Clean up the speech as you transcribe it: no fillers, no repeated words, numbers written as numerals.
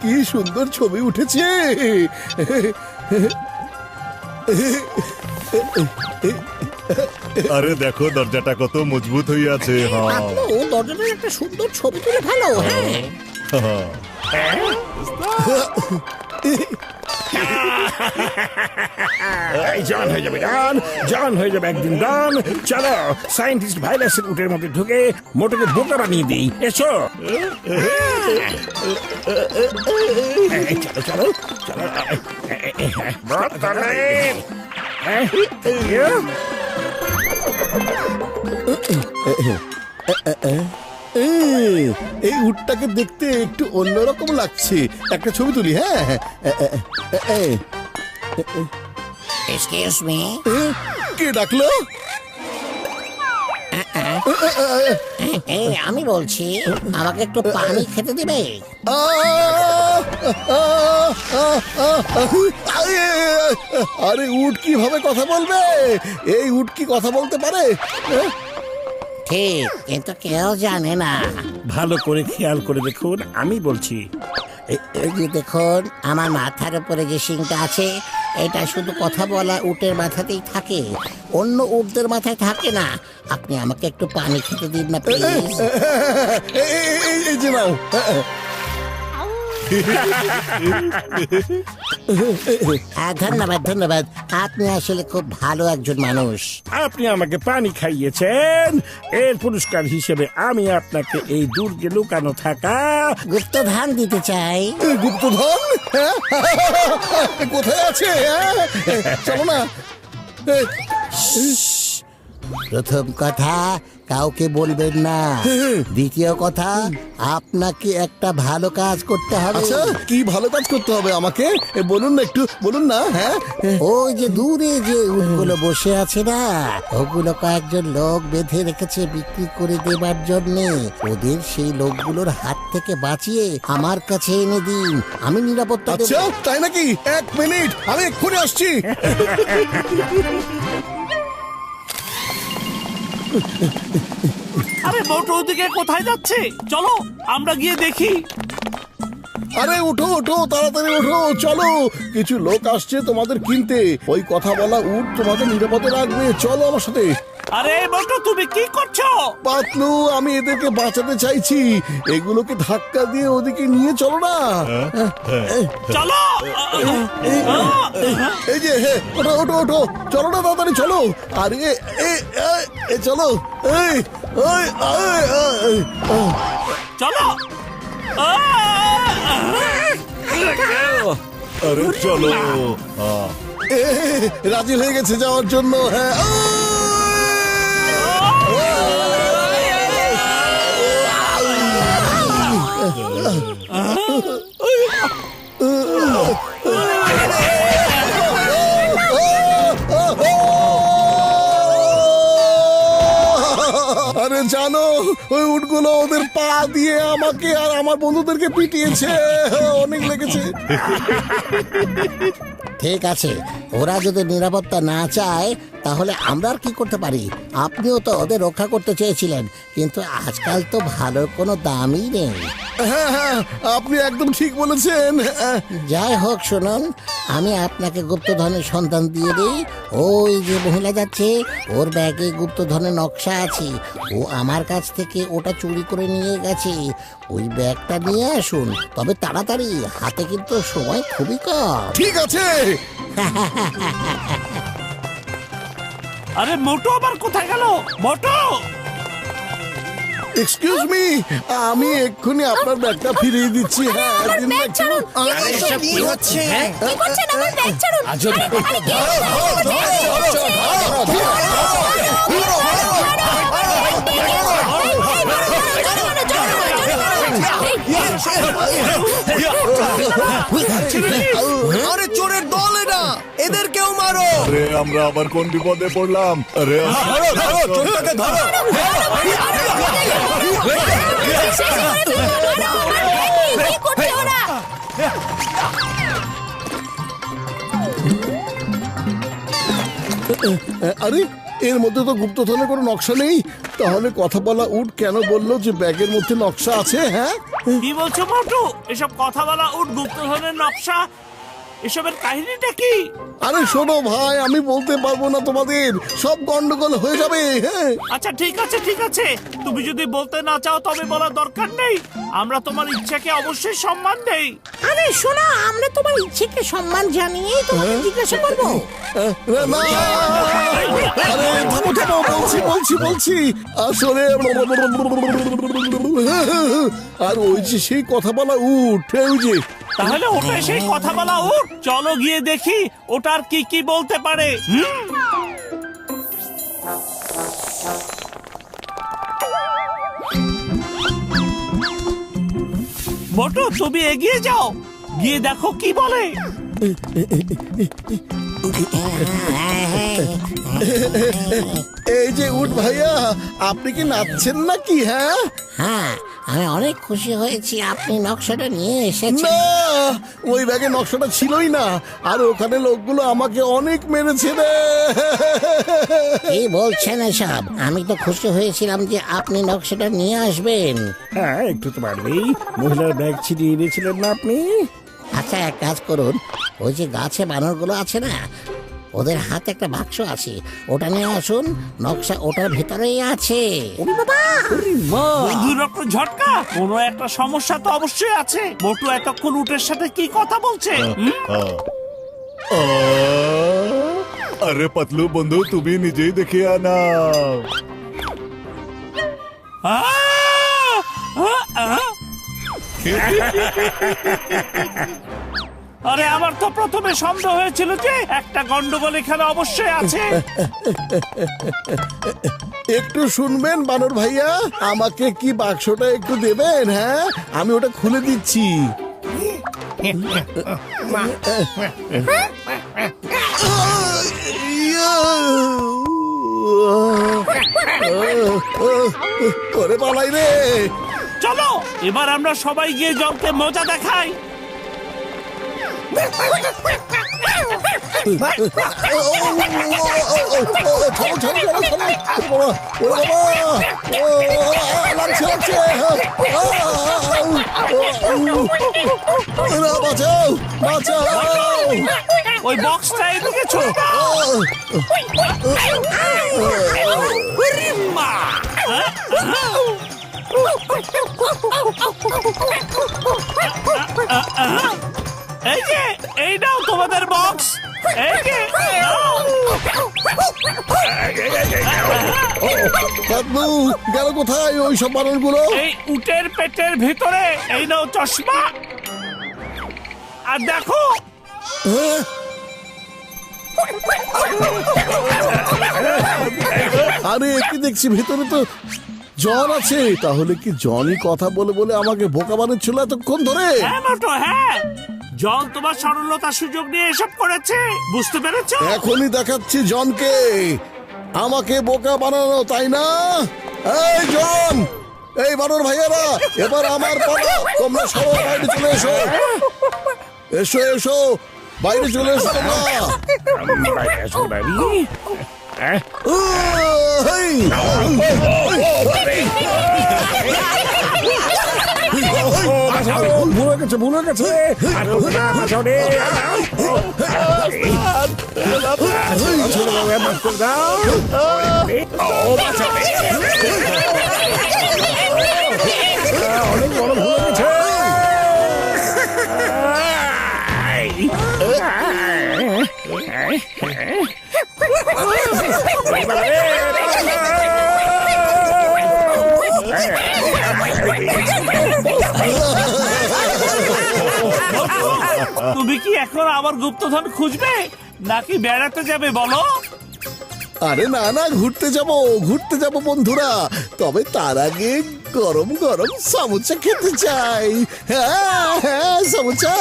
কি সুন্দর ছবি উঠেছে। আরে দেখো দরজাটা কত মজবুত হয়ে আছে। দরজাটার একটা সুন্দর ছবি তুলে ভালো। জান হয়ে যাবে ডান, জান হয়ে যাবে একদিন ডান। চলো সায়েন্টিস্ট ভাইরাসের উটের মধ্যে ঢুকে মোটকে বোকা বানিয়ে দিই। এসো চলো চলো চলো। এই উটটাকে দেখতে একটু অন্যরকম লাগছে। একটা ছবি তুলি। হ্যাঁ, এক্সকিউজ মি, কে ডাকলো? আমি বলছি আমাকে একটু পানি খেতে দিবে? আরে উট কিভাবে কথা বলবে? এই উট কি কথা বলতে পারে? ঠিক, কিন্তু কেউ জানে না। ভালো করে খেয়াল করে দেখুন, আমি বলছি। এই যে দেখুন, আমার মাথার উপরে যে শিংটা আছে, এটা শুধু কথা বলা উটের মাথাতেই থাকে, অন্য উটদের মাথায় থাকে না। আপনি আমাকে একটু পানি খেতে দিন না প্লিজ। এই যে নাও। ধন্যবাদ ধন্যবাদ, আপনি আসলে খুব ভালো একজন মানুষ। আপনি আমাকে পানি খাইয়েছেন, এর পুরস্কার হিসেবে আমি আপনাকে এই দুর্গে লুকানো থাকা গুপ্তধন দিতে চাই। গুপ্তধন কোথায় আছে? চলো না। প্রথম কথা, কাউকে বলবেন না। দ্বিতীয় কথা, আপনাকে একটা ভালো কাজ করতে হবে। আচ্ছা, কি ভালো কাজ করতে হবে আমাকে? বলুন না, একটু বলুন না। হ্যাঁ, ওই যে দূরে যে উটগুলো বসে আছে না, ওগুলো কয়েকজন লোক বেঁধে রেখেছে বিক্রি করে দেবার জন্য। ওদের সেই লোকগুলোর হাত থেকে বাঁচিয়ে আমার কাছে এনে দিন, আমি নিরাপত্তা দেব। আচ্ছা, তাই নাকি? 1 মিনিট, আমি এক্ষুনি আসছি। আরে মোটর ওদিকে কোথায় যাচ্ছে? চলো আমরা গিয়ে দেখি। আরে ওঠো ওঠো, তাড়াতাড়ি ওঠো, চলো। কিছু লোক আসছে তোমাদের কিনতে। ওই কথা বলা উট তোমাদের নিরাপদে রাখবে। চলো আমার সাথে। আরে মোটর, তুমি কি করছো? পাতলু, আমি এদেরকে বাঁচাতে চাইছি। এগুলোকে ধাক্কা দিয়ে ওদিকে নিয়ে চলো না। চলো। এই যে, ওঠো ওঠো ওঠো, চলো না, তাড়াতাড়ি চলো। আরে চলো। চলো। আরে চলো। রাজি হয়ে গেছে যাওয়ার জন্য। হ্যাঁ, আরে জানো, ওই উটগুলো ওদের পা দিয়ে আমাকে আর আমার বন্ধুদেরকে পিটিয়েছে। অনেক লেগেছে। ঠিক আছে, ওরা যদি নিরাপত্তা না চায় তাহলে আমরা আর কি করতে পারি? আপনিও তো ওদের রক্ষা করতে চেয়েছিলেন, কিন্তু আজকাল তো ভালোর কোনো দামই নেই। হ্যাঁ হ্যাঁ, আপনি একদম ঠিক বলেছেন। যাই হোক, শুনুন, আমি আপনাকে গুপ্তধনের সন্ধান দিয়ে দিই। ওই যে মহিলা যাচ্ছে, ওর ব্যাগে গুপ্তধনের নকশা আছে। ও আমার কাছ থেকে ওটা চুরি করে নিয়ে গেছে। ওই ব্যাগটা নিয়ে আসুন, তবে তাড়াতাড়ি, হাতে কিন্তু সময় খুবই কম। ঠিক আছে। আরে মোটু আবার কোথায় গেল? মোটু, এক্সকিউজ মি, আমি এক্ষুনি আপনার ব্যাগটা ফিরিয়ে দিচ্ছি। হ্যাঁ, একদিন কি হচ্ছে? আরে চোরের দল এরা, এদেরকেও মারো। আরে আমরা আবার কোন বিপদে পড়লাম? আরে ধরো ধরো, চোরটাকে ধরো। আরে এর মধ্যে তো গুপ্তধনের কোনো নকশা নেই, তাহলে কথা বলা উট কেন বললো যে ব্যাগের মধ্যে নকশা আছে? হ্যাঁ, কি বলছো মোটু? এসব কথা বলা উট গুপ্তধনের নকশা, এসবের কাহিনীটা কি? আরে শোনো ভাই, আমি বলতে পারবো না তোমাদের, সব গন্ডগোল হয়ে যাবে। হ্যাঁ, আচ্ছা ঠিক আছে ঠিক আছে, তুমি যদি বলতে না চাও তবে বলার দরকার নেই। আমরা তোমার ইচ্ছাকে অবশ্যই সম্মান দেই। আরে শোনো, আমরা তোমার ইচ্ছেকে সম্মান জানিয়ে তোমাকে জিজ্ঞাসা করবো। না, আরে থামো থামো, বলছি আসলে আর ওই যে সেই কথা বলা উঠ, ওই যে তাহলে ওটা সেই কথা বলা উট, চলো গিয়ে দেখি ওটার কি কি বলতে পারে। মোটু তুমি এগিয়ে যাও, গিয়ে দেখো কি বলে। এই যে উঠ ভাইয়া, আপনি কি নাচছেন নাকি? হ্যাঁ, হ্যাঁ, আমি অনেক খুশি হয়েছি আপনি নকশাটা নিয়ে এসেছেন। না, ওই ব্যাগে নকশাটা ছিলই না, আর ওখানে লোকগুলো আমাকে অনেক মেরেছে রে। কি বলছেন এসব? আমি তো খুশি হয়েছিলাম যে আপনি নকশাটা নিয়ে আসবেন। হ্যাঁ, একটু তো পারবেই। মহিলার ব্যাগ ছিটিয়ে দিয়েছিলেন না আপনি? আচ্ছা, এক কাজ করুন, ওই যে গাছে বানরগুলো আছে না, ওদের হাতে একটা বাক্স আছে, ওটা নিয়ে আসুন, নকশা ওটার ভিতরেই আছে। বন্ধুর রক্ত ঝটকা, কোনো একটা সমস্যা তো অবশ্যই আছে। মোটু এতক্ষণ উটের সাথে কি কথা বলছে? আরে পাতলু বন্ধু, তুমি নিজেই দেখে আনা। আরে আমার তো প্রথমে সন্দেহ হয়েছিল যে একটা গন্ডগোল এখানে অবশ্যই আছে। একটু শুনবেন বানর ভাইয়া, আমাকে কি বাক্সটা একটু দেবেন? হ্যাঁ, আমি ওটা খুলে দিচ্ছি। ওরে পালাই রে। চলো এবার আমরা সবাই গিয়ে জলকে মজা দেখাই। বাঁচাও বাঁচাও, ওই বক্সটা এদিকে ছোট এই যে, এই নাও তোমাদের বক্স। এই যে নাও। পাতলু গেল কোথায় ওই সব বানরগুলো? এই উটের পেটের ভিতরে। এই নাও চশমা, আর দেখো হ্যাঁ? আরে কি দেখছি, ভিতরে তো জন আছে। তাহলে কি জনই কথা বলে বলে আমাকে বোকা বানাচ্ছিল এতক্ষণ ধরে? হ্যাঁ মোটো, হ্যাঁ, জল তোমার সরলতার সুযোগ নিয়ে এসব করেছে, বুঝতে পেরেছো? এখনই দেখাচ্ছি জনকে আমাকে বোকা বানানো, তাই না? এই জন, এই বানর ভাইয়ারা, এবার আমার পালা, তোমরা সবাই বাইরে চলে এসো। এসো এসো, বাইরে চলে এসো তোমরা। এই! ভুলে গেছে, ভুলে গেছে। অনেক বড় ভুলে গেছে। তুমি কি এখন আবার গুপ্তধন খুঁজবে নাকি বেড়াতে যাবে বলো? আরে না না, ঘুরতে যাব বন্ধুরা, তবে তার আগে গরম গরম সমুচা খেতে চাই। হ্যাঁ হ্যাঁ, সমুচা।